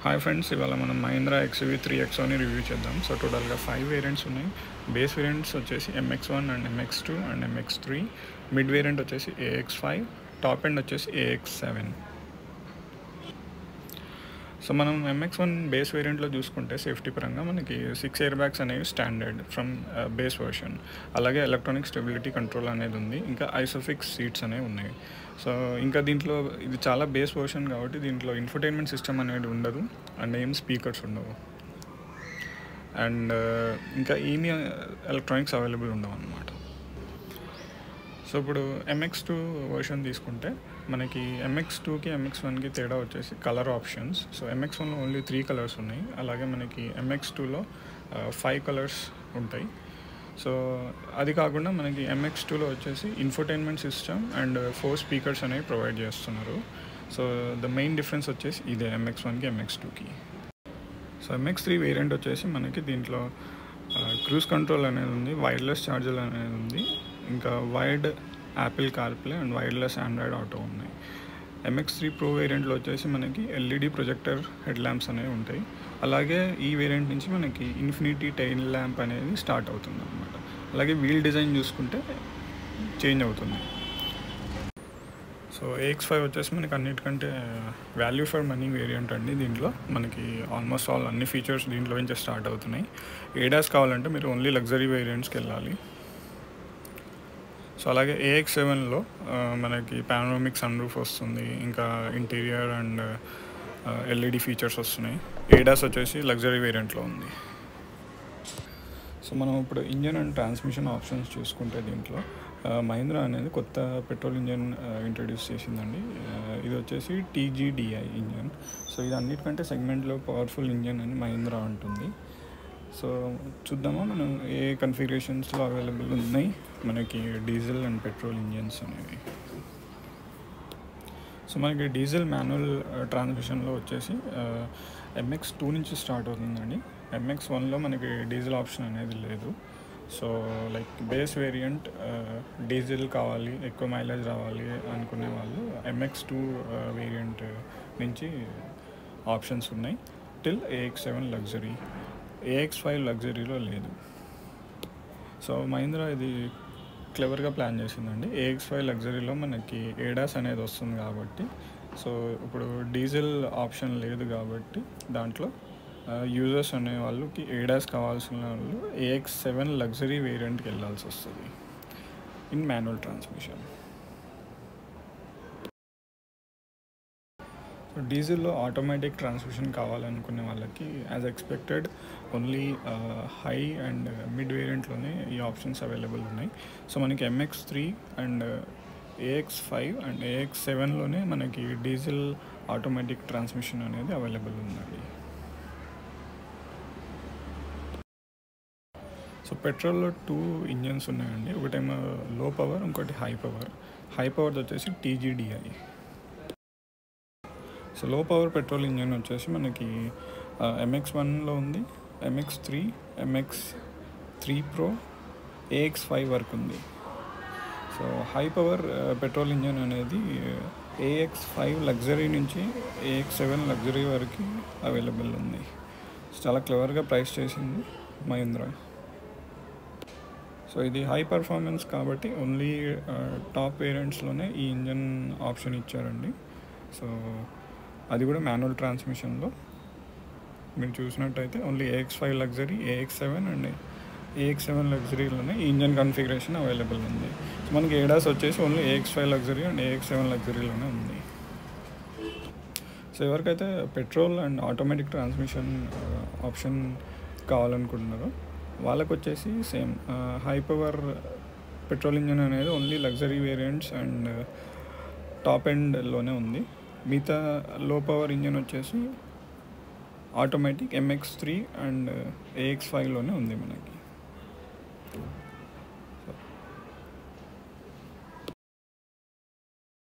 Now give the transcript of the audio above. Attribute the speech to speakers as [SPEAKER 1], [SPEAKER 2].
[SPEAKER 1] Hi friends, ఇవాళ మనం Mahindra XUV3XOని review చేద్దాం. సో టోటల్గా 5 వేరియంట్స్ ఉన్నాయి. బేస్ వేరియంట్స్ వచ్చేసి MX1 and MX2 and MX3. Mid variant వచ్చేసి AX5, టాప్ ఎండ్ వచ్చేసి AX7. సో మనం MX1 బేస్ వేరియంట్లో చూసుకుంటే సేఫ్టీ పరంగా మనకి 6 ఎయిర్ బ్యాగ్స్ అనేవి స్టాండర్డ్ ఫ్రమ్ బేస్ వర్షన్. అలాగే ఎలక్ట్రానిక్ స్టెబిలిటీ కంట్రోల్ అనేది ఉంది. ఇంకా ఐసోఫిక్స్ సీట్స్ అనేవి ఉన్నాయి. సో ఇంకా దీంట్లో ఇది చాలా బేస్ వర్షన్ కాబట్టి దీంట్లో ఇన్ఫర్టైన్మెంట్ సిస్టమ్ అనేది ఉండదు అండ్ ఏం స్పీకర్స్ ఉండవు. అండ్ ఇంకా ఏమీ ఎలక్ట్రానిక్స్ అవైలబుల్ ఉండవు అన్నమాట. సో ఇప్పుడు MX2 వర్షన్ తీసుకుంటే మనకి MX2కి MX1కి తేడా వచ్చేసి కలర్ ఆప్షన్స్. సో MX1లో ఓన్లీ 3 కలర్స్ ఉన్నాయి. అలాగే మనకి MX2లో 5 కలర్స్ ఉంటాయి. సో అది కాకుండా మనకి MX2లో వచ్చేసి ఇన్ఫర్టైన్మెంట్ సిస్టమ్ అండ్ 4 స్పీకర్స్ అనేవి ప్రొవైడ్ చేస్తున్నారు. సో ద మెయిన్ డిఫరెన్స్ వచ్చేసి ఇదే MX1కి MX2కి. సో MX3 వేరియంట్ వచ్చేసి మనకి దీంట్లో క్రూజ్ కంట్రోల్ అనేది ఉంది, వైర్లెస్ ఛార్జర్ అనేది ఉంది, ఇంకా wide Apple CarPlay and wireless Android auto ఉన్నాయి. MX3 ప్రో వేరియంట్లో వచ్చేసి మనకి LED ప్రొజెక్టర్ హెడ్ ల్యాంప్స్ అనేవి ఉంటాయి. అలాగే ఈ వేరియంట్ నుంచి మనకి ఇన్ఫినిటీ టైల్ ల్యాంప్ అనేది స్టార్ట్ అవుతుంది అన్నమాట. అలాగే వీల్ డిజైన్ చూసుకుంటే చేంజ్ అవుతుంది. సో AX5 వచ్చేసి మనకి అన్నిటికంటే వాల్యూ ఫర్ మనీ వేరియంట్ అండి. దీంట్లో మనకి ఆల్మోస్ట్ ఆల్ అన్ని ఫీచర్స్ దీంట్లో నుంచి స్టార్ట్ అవుతున్నాయి. ADAS కావాలంటే మీరు ఓన్లీ లగ్జరీ వేరియంట్స్కి వెళ్ళాలి. సో అలాగే AX7లో మనకి పానోరామిక్ సన్ రూఫ్ వస్తుంది, ఇంకా ఇంటీరియర్ అండ్ LED ఫీచర్స్ వస్తున్నాయి. ADAS వచ్చేసి లగ్జరీ వేరియంట్లో ఉంది. సో మనం ఇప్పుడు ఇంజన్ అండ్ ట్రాన్స్మిషన్ ఆప్షన్స్ చూసుకుంటే దీంట్లో మహీంద్రా అనేది కొత్త పెట్రోల్ ఇంజన్ ఇంట్రడ్యూస్ చేసిందండి. ఇది వచ్చేసి TGDI ఇంజన్. సో ఇది అన్నిటికంటే సెగ్మెంట్లో పవర్ఫుల్ ఇంజన్ అని మహీంద్రా అంటుంది. సో చూద్దామా మనం ఏ కన్ఫిగరేషన్స్లో అవైలబుల్ ఉన్నాయి మనకి డీజిల్ అండ్ పెట్రోల్ ఇంజన్స్ అనేవి. సో మనకి డీజిల్ మాన్యువల్ ట్రాన్స్మిషన్లో వచ్చేసి MX2 నుంచి స్టార్ట్ అవుతుందండి. MX1లో మనకి డీజిల్ ఆప్షన్ అనేది లేదు. So like base variant diesel కావాలి, ఎక్కువ మైలేజ్ రావాలి అనుకునే వాళ్ళు MX2 వేరియంట్ నుంచి ఆప్షన్స్ ఉన్నాయి టిల్ AX7 లగ్జరీ. AX5 లగ్జరీలో లేదు. సో మహీంద్రా ఇది క్లెవర్గా ప్లాన్ చేసిందండి. AX5 లగ్జరీలో మనకి ADAS అనేది వస్తుంది కాబట్టి, సో ఇప్పుడు డీజిల్ ఆప్షన్ లేదు కాబట్టి దాంట్లో యూజర్స్ అనే వాళ్ళకి ADAS కావాల్సిన వాళ్ళు AX7 లగ్జరీ వేరియంట్కి వెళ్ళాల్సి వస్తుంది ఇన్ మాన్యువల్ ట్రాన్స్మిషన్. డీజిల్లో ఆటోమేటిక్ ట్రాన్స్మిషన్ కావాలనుకునే వాళ్ళకి as expected only high and mid వేరియంట్లోనే ఈ ఆప్షన్స్ అవైలబుల్ ఉన్నాయి. సో మనకి MX3 అండ్ AX5 అండ్ AX7లోనే మనకి డీజిల్ ఆటోమేటిక్ ట్రాన్స్మిషన్ అనేది అవైలబుల్ ఉందండి. సో పెట్రోల్లో 2 ఇంజన్స్ ఉన్నాయండి. ఒకటేమో లో పవర్, ఇంకోటి హై పవర్. హై పవర్ది వచ్చేసి TGDI. సో లో పవర్ పెట్రోల్ ఇంజన్ వచ్చేసి మనకి MX1లో ఉంది, MX3, MX3 Pro, AX5 వరకు ఉంది. So high power petrol engine అనేది AX5 లగ్జరీ నుంచి AX7 లగ్జరీ వరకు అవైలబుల్ ఉంది. చాలా క్లవర్గా ప్రైస్ చేసింది మహీంద్రా. సో ఇది హై పర్ఫార్మెన్స్ కాబట్టి ఓన్లీ టాప్ వేరియంట్స్లోనే ఈ ఇంజన్ ఆప్షన్ ఇచ్చారండి. సో అది కూడా మాన్యువల్ ట్రాన్స్మిషన్లో మీరు చూసినట్టయితే only AX5 luxury, AX7 and AX7 లగ్జరీలోనే ఈ ఇంజన్ కన్ఫిగరేషన్ అవైలబుల్ ఉంది. సో మనకి ADAS వచ్చేసి only AX5 luxury and AX7 లగ్జరీలోనే ఉంది. సో ఎవరికైతే petrol and automatic transmission option కావాలనుకుంటున్నారో వాళ్ళకు వచ్చేసి same high power petrol engine అనేది only luxury variants and top ఎండ్లోనే ఉంది. మిగతా లో పవర్ ఇంజన్ వచ్చేసి ఆటోమేటిక్ MX3 అండ్ AX5లోనే ఉంది మనకి.